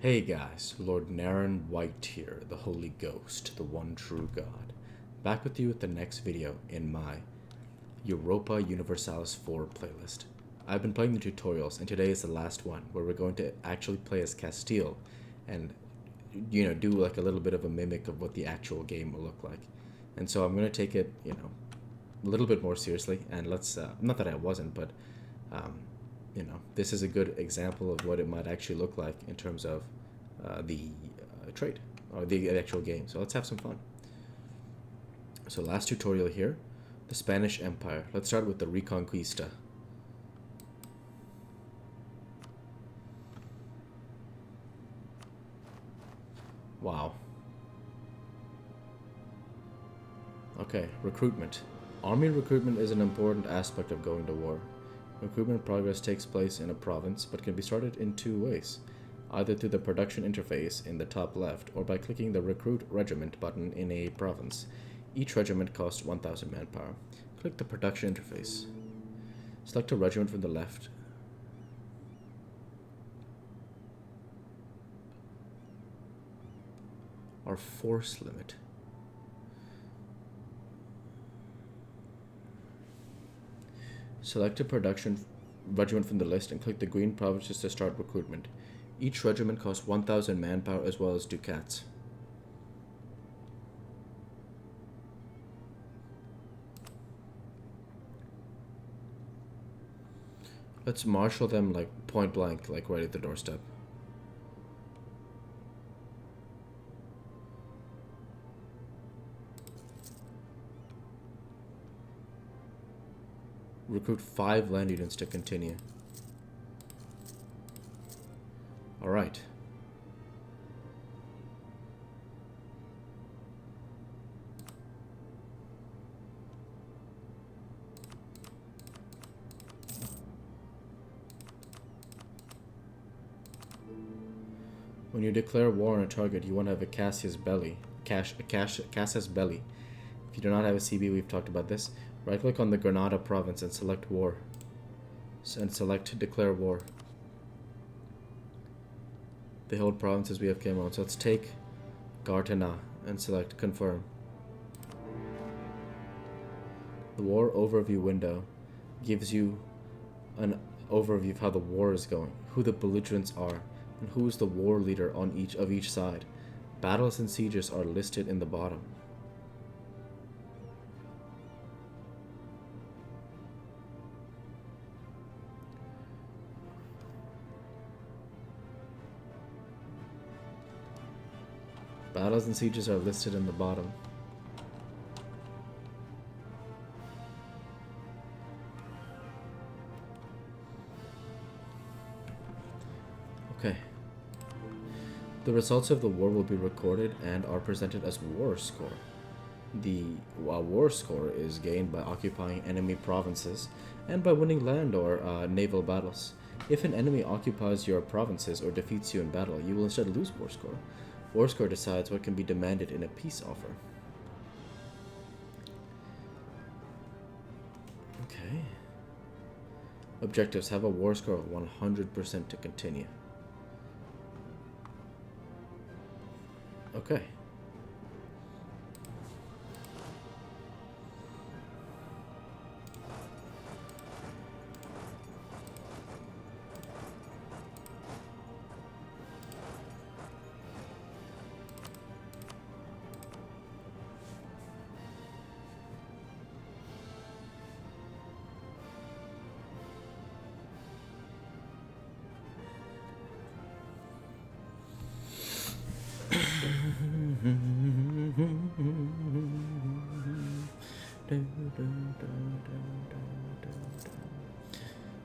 Hey guys, Lord Naren White here, the Holy Ghost, the one true God. Back with you with the next video in my Europa Universalis IV playlist. I've been playing the tutorials and today is the last one where we're going to actually play as Castile and do like a little bit of a mimic of what the actual game will look like. And so I'm going to take it, a little bit more seriously and let's, not that I wasn't, but this is a good example of what it might actually look like in terms of the trade or the actual game. So let's have some fun. So last tutorial here, the Spanish Empire. Let's start with the Reconquista. Wow. Okay, recruitment. Army recruitment is an important aspect of going to war. Recruitment progress takes place in a province, but can be started in two ways, either through the production interface in the top left or by clicking the Recruit Regiment button in a province. Each regiment costs 1,000 manpower. Click the production interface. Select a regiment from the left. Our force limit. Select a production regiment from the list and click the green provinces to start recruitment. Each regiment costs 1,000 manpower as well as ducats. Let's marshal them like point blank, like right at the doorstep. Recruit 5 land units to continue. Alright. When you declare war on a target, you want to have a casus belli. Casus belli. If you do not have a CB, we've talked about this. Right-click on the Granada province and select war. And select declare war. They hold provinces we have came on. So let's take Gartana and select confirm. The war overview window gives you an overview of how the war is going, who the belligerents are, and who is the war leader on each side. Battles and sieges are listed in the bottom. Battles and sieges are listed in the bottom. Okay. The results of the war will be recorded and are presented as war score. The war score is gained by occupying enemy provinces and by winning land or naval battles. If an enemy occupies your provinces or defeats you in battle, you will instead lose war score. War score decides what can be demanded in a peace offer. Okay. Objectives: have a war score of 100% to continue. Okay.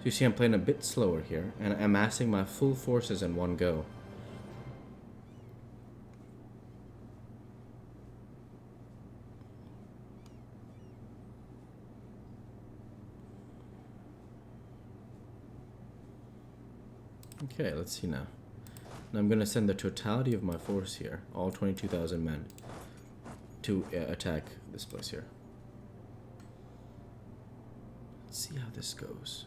So you see I'm playing a bit slower here, and amassing my full forces in one go. Okay, let's see now. Now I'm going to send the totality of my force here, all 22,000 men, to attack this place here. Let's see how this goes.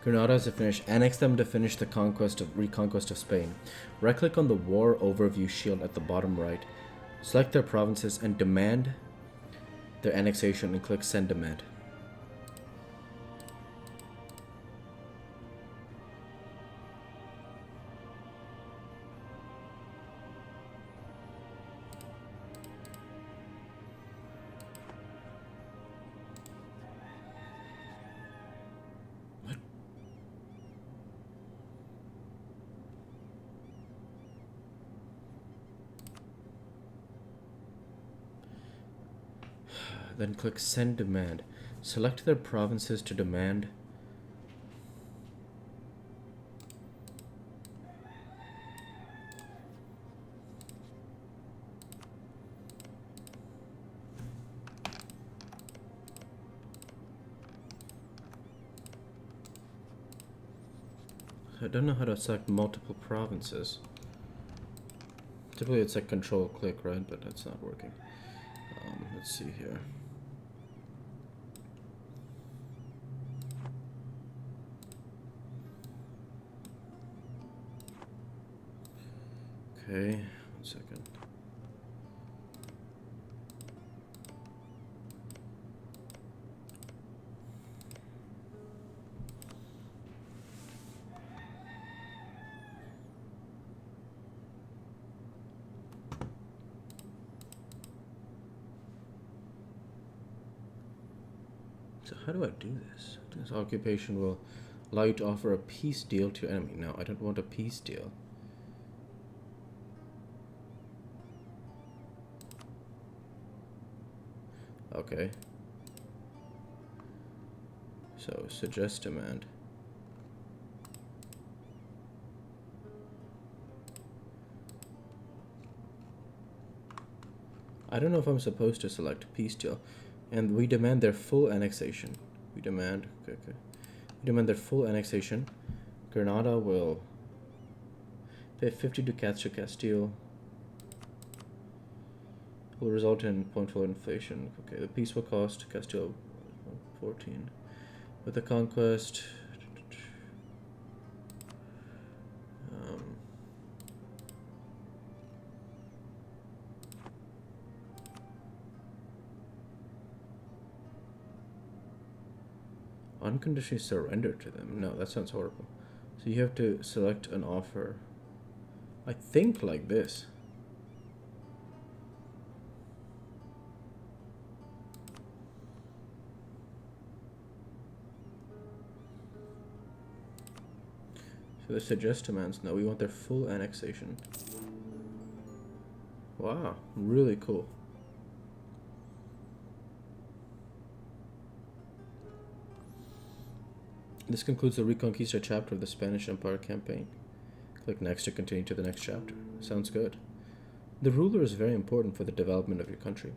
Granada is to finish. Annex them to finish the reconquest of Spain. Right-click on the War Overview shield at the bottom right. Select their provinces and demand their annexation and click Send Demand. Then click Send Demand. Select their provinces to demand. I don't know how to select multiple provinces. Typically it's like Control click, right? But that's not working. Let's see here. Okay, 1 second. So how do I do this? This occupation will allow you to offer a peace deal to your enemy. No, I don't want a peace deal. Okay. So, suggest demand. I don't know if I'm supposed to select peace deal. And we demand their full annexation. We demand, okay. We demand their full annexation. Granada will pay 50 ducats to Castile. Will result in 0.4 inflation. Okay, the peace will cost Castile 14. With the conquest, unconditionally surrender to them. No, that sounds horrible. So you have to select an offer. I think like this. So the suggest demands. No, we want their full annexation. Wow, really cool. This concludes the Reconquista chapter of the Spanish Empire campaign. Click Next to continue to the next chapter. Sounds good. The ruler is very important for the development of your country.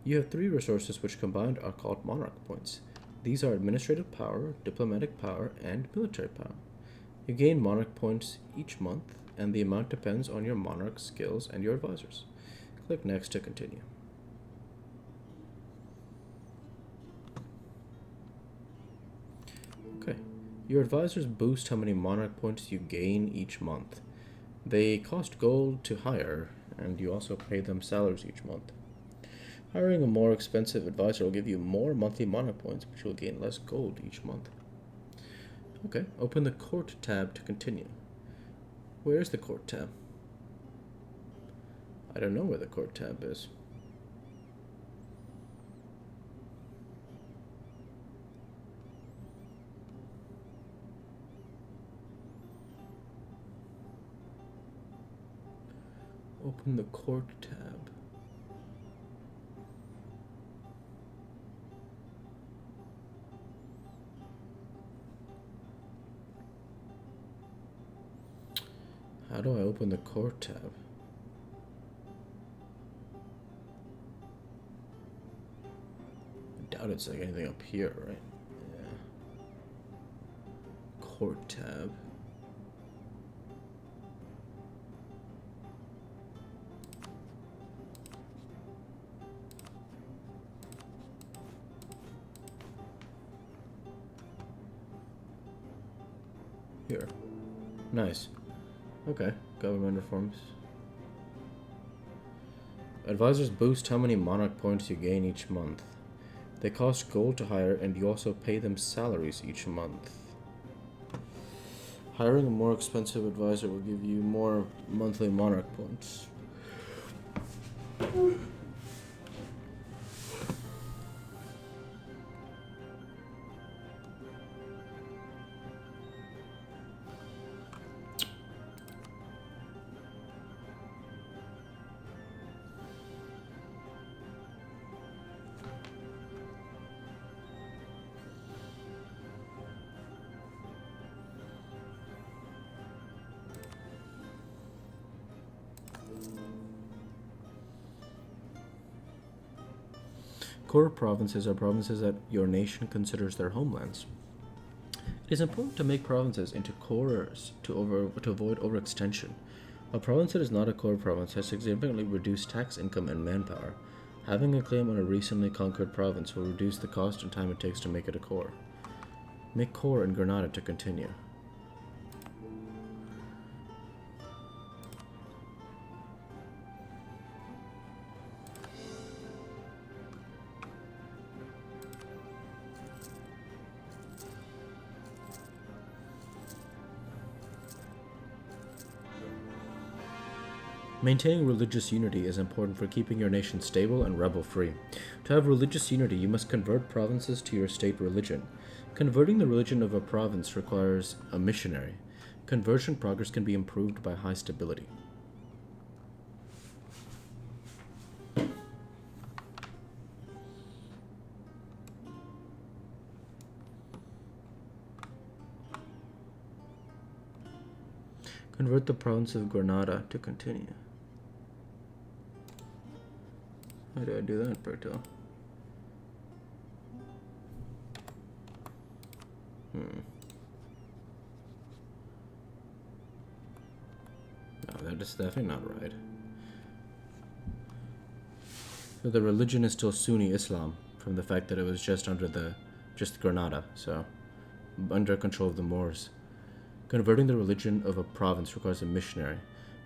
You have 3 resources which combined are called monarch points. These are administrative power, diplomatic power, and military power. You gain monarch points each month, and the amount depends on your monarch skills and your advisors. Click Next to continue. Okay. Your advisors boost how many monarch points you gain each month. They cost gold to hire, and you also pay them salaries each month. Hiring a more expensive advisor will give you more monthly monarch points, but you'll gain less gold each month. Okay, open the Court tab to continue. Where's the Court tab? I don't know where the Court tab is. Open the Court tab. How do I open the Court tab? I doubt it's like anything up here, right? Yeah. Court tab. here. Nice. Okay, government reforms. Advisors boost how many monarch points you gain each month. They cost gold to hire, and you also pay them salaries each month. Hiring a more expensive advisor will give you more monthly monarch points. Core provinces are provinces that your nation considers their homelands. It is important to make provinces into cores to avoid overextension. A province that is not a core province has significantly reduced tax income and manpower. Having a claim on a recently conquered province will reduce the cost and time it takes to make it a core. Make core in Granada to continue. Maintaining religious unity is important for keeping your nation stable and rebel-free. To have religious unity, you must convert provinces to your state religion. Converting the religion of a province requires a missionary. Conversion progress can be improved by high stability. Convert the province of Granada to continue. How do I do that, Berto? No, that is definitely not right. So the religion is still Sunni Islam, from the fact that it was just Granada, so under control of the Moors. Converting the religion of a province requires a missionary.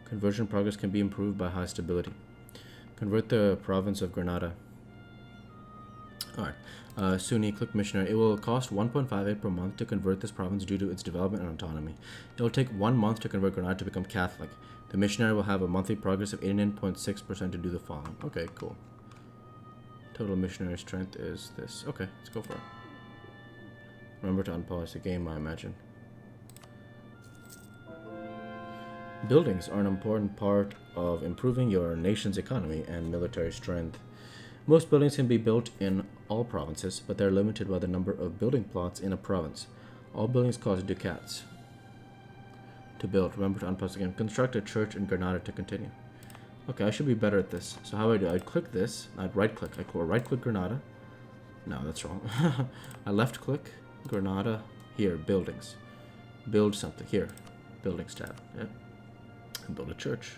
Conversion progress can be improved by high stability. Convert the province of Granada. Alright. Sunni, click missionary. It will cost 1.58 per month to convert this province due to its development and autonomy. It will take 1 month to convert Granada to become Catholic. The missionary will have a monthly progress of 89.6% to do the following. Okay, cool. Total missionary strength is this. Okay, let's go for it. Remember to unpause the game, I imagine. Buildings are an important part of improving your nation's economy and military strength. Most buildings can be built in all provinces, but they are limited by the number of building plots in a province. All buildings cost ducats to build. Remember to unpause again. Construct a church in Granada to continue. Okay, I should be better at this. So how do I do? I'd click this. I'd right-click. I right-click Granada. No, that's wrong. I left-click Granada. Here, buildings. Build something. Here, buildings tab. Yep. And build a church.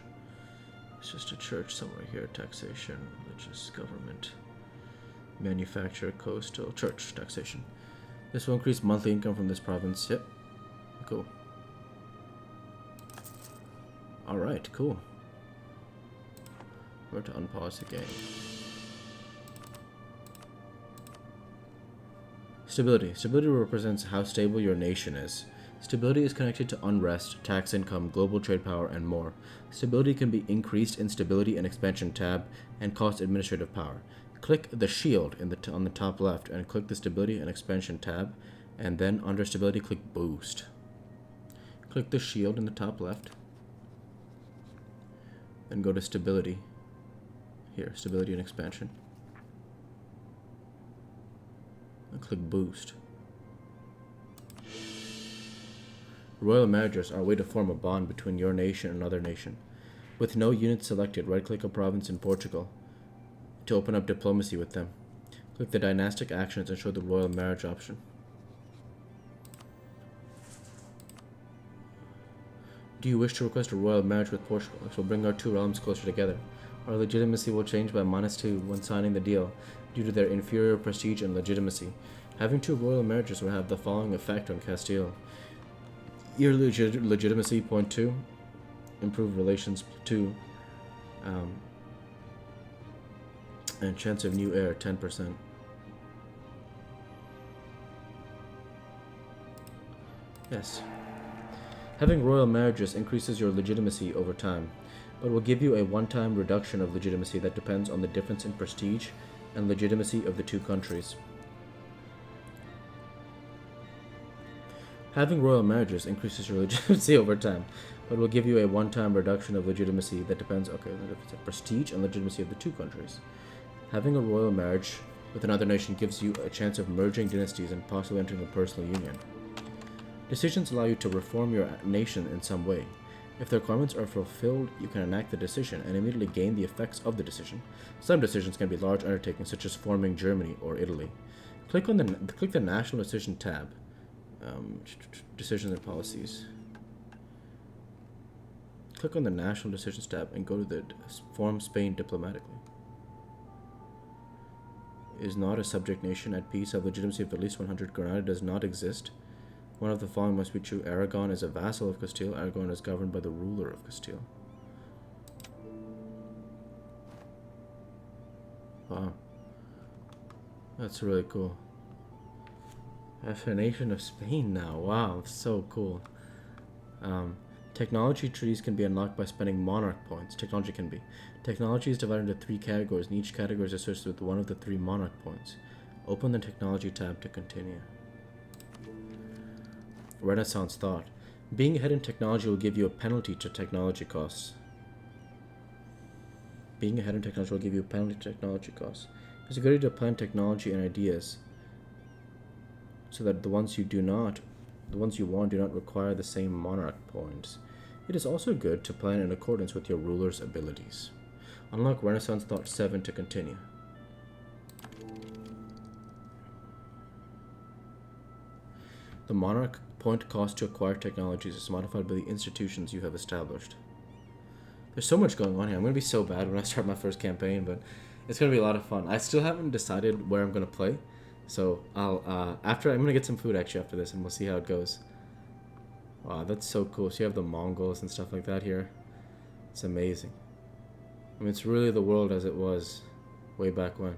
It's just a church somewhere here. Taxation, religious, government, manufacture, coastal, church, taxation. This will increase monthly income from this province. Yep. Cool. Alright, cool. We're to unpause the game. Stability. Stability represents how stable your nation is. Stability is connected to unrest, tax income, global trade power, and more. Stability can be increased in Stability and Expansion tab and cost administrative power. Click the shield on the top left and click the Stability and Expansion tab, and then under Stability click Boost. Click the shield in the top left, then go to Stability. Here, Stability and Expansion. And click Boost. Royal marriages are a way to form a bond between your nation and another nation. With no unit selected, right-click a province in Portugal to open up diplomacy with them. Click the dynastic actions and show the royal marriage option. Do you wish to request a royal marriage with Portugal? This will bring our two realms closer together. Our legitimacy will change by -2 when signing the deal due to their inferior prestige and legitimacy. Having two royal marriages will have the following effect on Castile. Your legitimacy, point 2. Improve relations, 2. And chance of new heir, 10%. Yes. Having royal marriages increases your legitimacy over time, but will give you a one-time reduction of legitimacy that depends on the difference in prestige and legitimacy of the two countries. Having royal marriages increases your legitimacy over time, but will give you a one-time reduction of legitimacy that depends on the prestige and legitimacy of the two countries. Having a royal marriage with another nation gives you a chance of merging dynasties and possibly entering a personal union. Decisions allow you to reform your nation in some way. If the requirements are fulfilled, you can enact the decision and immediately gain the effects of the decision. Some decisions can be large undertakings, such as forming Germany or Italy. Click the National Decision tab. Decisions and policies. Click on the National Decisions tab and go to the Form Spain diplomatically. Is not a subject nation at peace, have legitimacy of at least 100. Granada does not exist. One of the following must be true. Aragon is a vassal of Castile. Aragon is governed by the ruler of Castile. Wow. That's really cool. That's a nation of Spain now. Wow, so cool. Technology trees can be unlocked by spending monarch points. Technology is divided into 3 categories, and each category is associated with one of the 3 monarch points. Open the Technology tab to continue. Renaissance thought. Being ahead in technology will give you a penalty to technology costs. Being ahead in technology will give you a penalty to technology costs. It's a good idea to plan technology and ideas so that the ones you want do not require the same monarch points. It is also good to plan in accordance with your ruler's abilities. Unlock Renaissance Thought 7 to continue. The monarch point cost to acquire technologies is modified by the institutions you have established. There's so much going on here. I'm going to be so bad when I start my first campaign, but it's going to be a lot of fun. I still haven't decided where I'm going to play, so I'm going to get some food actually after this, and we'll see how it goes. Wow, that's so cool. So you have the Mongols and stuff like that here. It's amazing. I mean, it's really the world as it was way back when.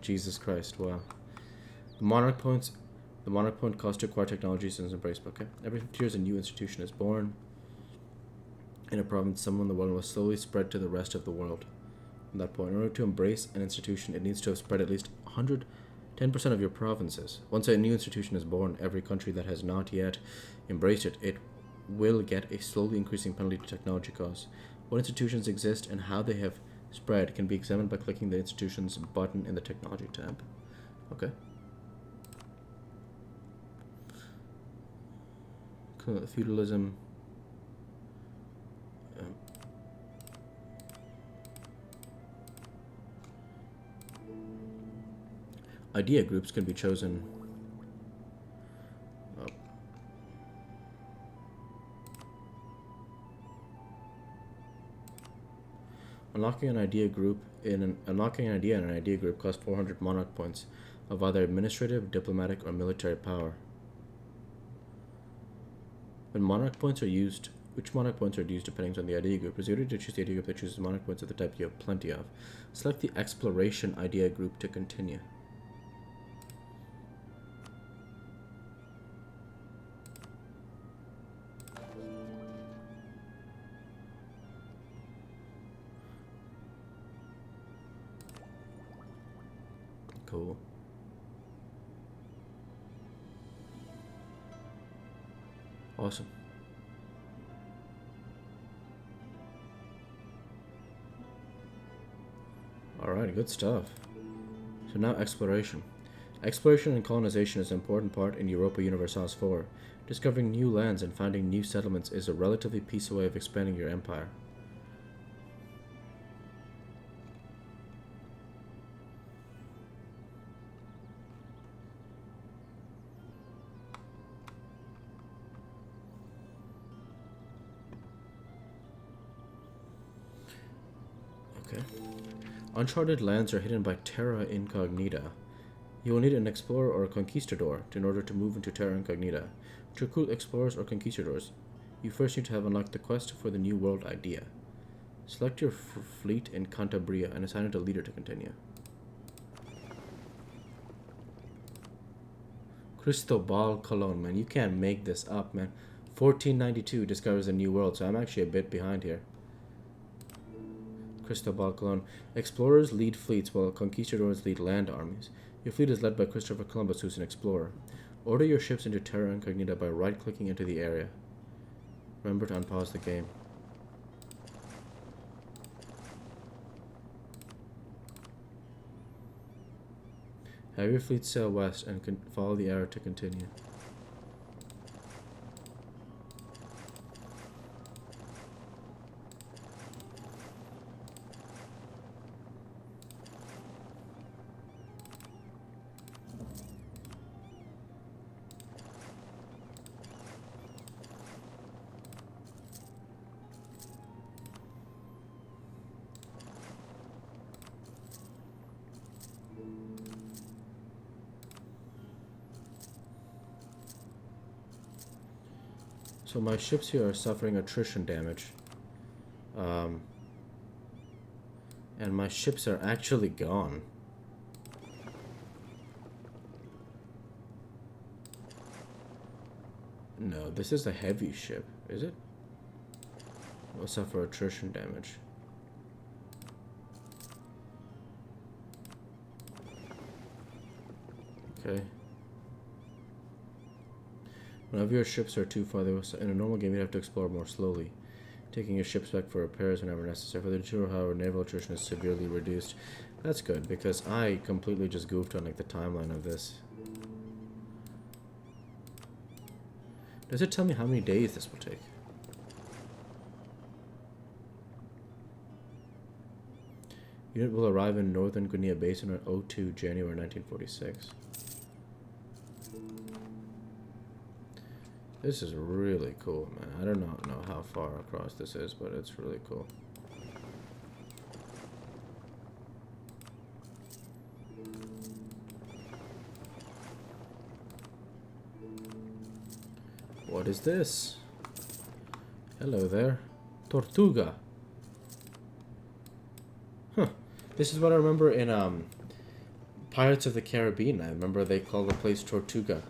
Jesus Christ, wow. The monarch point cost to acquire technologies is embraced. Okay. Every 50 years a new institution is born. In a province, someone in the world will slowly spread to the rest of the world. From that point, in order to embrace an institution, it needs to have spread at least 10% of your provinces. Once a new institution is born, every country that has not yet embraced it, it will get a slowly increasing penalty to technology costs. What institutions exist and how they have spread can be examined by clicking the institutions button in the technology tab. Okay. Feudalism. Idea groups can be chosen. Unlocking an idea in an idea group costs 400 monarch points of either administrative, diplomatic, or military power. When monarch points are used, which monarch points are used depends on the idea group. It's easier to choose the idea group that chooses monarch points of the type you have plenty of. Select the exploration idea group to continue. Cool. Awesome. Alright, good stuff. So now exploration. Exploration and colonization is an important part in Europa Universalis IV. Discovering new lands and finding new settlements is a relatively peaceful way of expanding your empire. Okay. Uncharted lands are hidden by terra incognita. You will need an explorer or a conquistador in order to move into Terra Incognita. To recruit explorers or conquistadors, you first need to have unlocked the quest for the New World idea. Select your fleet in Cantabria and assign it a leader to continue. Cristobal Colon, man. You can't make this up, man. 1492 discovers a new world, so I'm actually a bit behind here. Cristobal Colon. Explorers lead fleets while conquistadors lead land armies. Your fleet is led by Christopher Columbus, who's an explorer. Order your ships into Terra Incognita by right-clicking into the area. Remember to unpause the game. Have your fleet sail west and follow the arrow to continue. So my ships here are suffering attrition damage. And my ships are actually gone. No, this is a heavy ship, is it? Will suffer attrition damage. Okay. Whenever your ships are too far, in a normal game you'd have to explore more slowly, taking your ships back for repairs whenever necessary. For the tour, however, naval attrition is severely reduced. That's good, because I completely just goofed on like the timeline of this. Does it tell me how many days this will take? Unit will arrive in Northern Guinea Basin on 02 January 1946. This is really cool, man. I do not know how far across this is, but it's really cool. What is this? Hello there. Tortuga. Huh. This is what I remember in Pirates of the Caribbean. I remember they called the place Tortuga.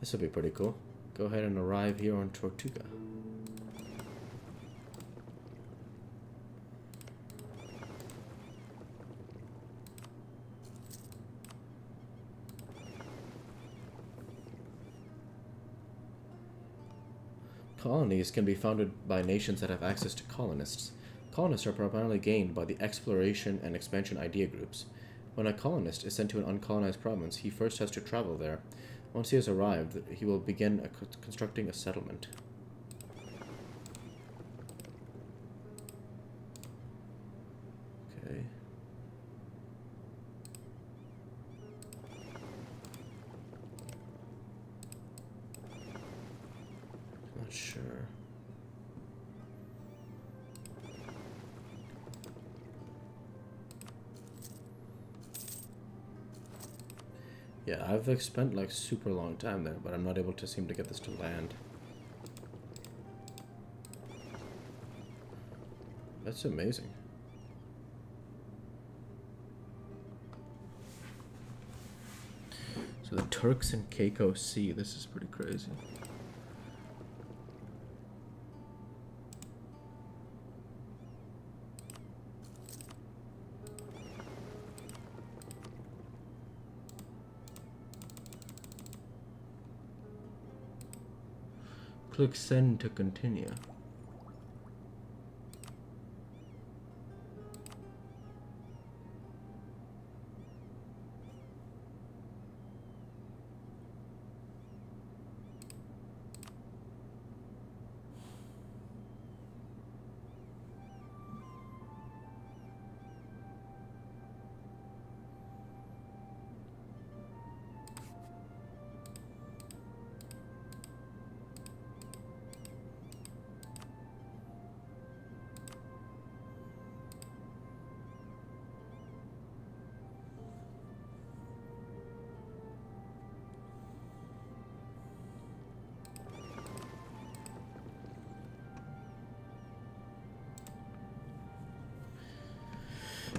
This will be pretty cool. Go ahead and arrive here on Tortuga. Colonies can be founded by nations that have access to colonists. Colonists are primarily gained by the exploration and expansion idea groups. When a colonist is sent to an uncolonized province, he first has to travel there. Once he has arrived, he will begin constructing a settlement. Okay. Not sure. Yeah, I've spent like super long time there, but I'm not able to seem to get this to land. That's amazing. So the Turks and Caicos Sea, this is pretty crazy. Click send to continue.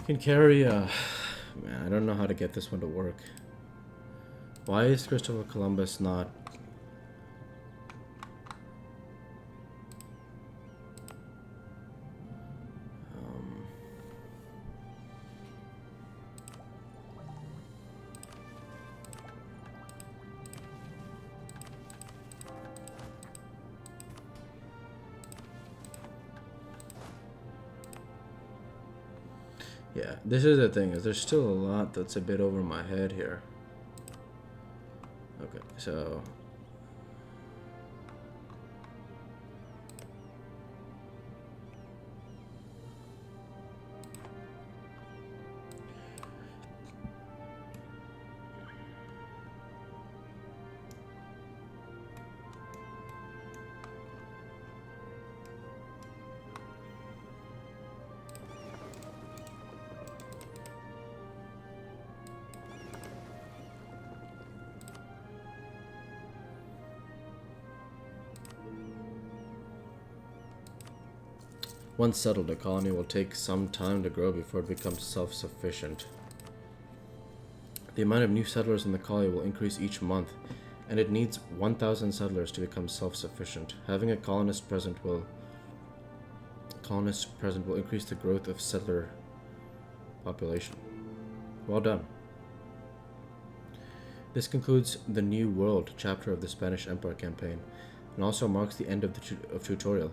Can carry, man, I don't know how to get this one to work. Why is Christopher Columbus not... Yeah, this is the thing, is there's still a lot that's a bit over my head here. Okay, so... Once settled, a colony will take some time to grow before it becomes self-sufficient. The amount of new settlers in the colony will increase each month, and it needs 1,000 settlers to become self-sufficient. Having a colonist present will increase the growth of settler population. Well done. This concludes the New World chapter of the Spanish Empire campaign, and also marks the end of the tutorial.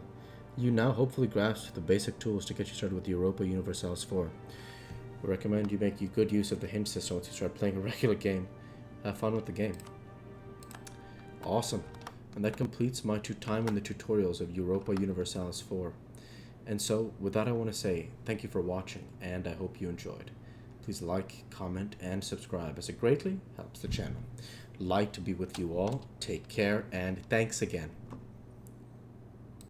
You now hopefully grasp the basic tools to get you started with Europa Universalis IV. We recommend you make good use of the hint system once you start playing a regular game. Have fun with the game. Awesome. And that completes my time in the tutorials of Europa Universalis IV. And so, with that I want to say thank you for watching, and I hope you enjoyed. Please like, comment, and subscribe, as it greatly helps the channel. Light to be with you all. Take care, and thanks again.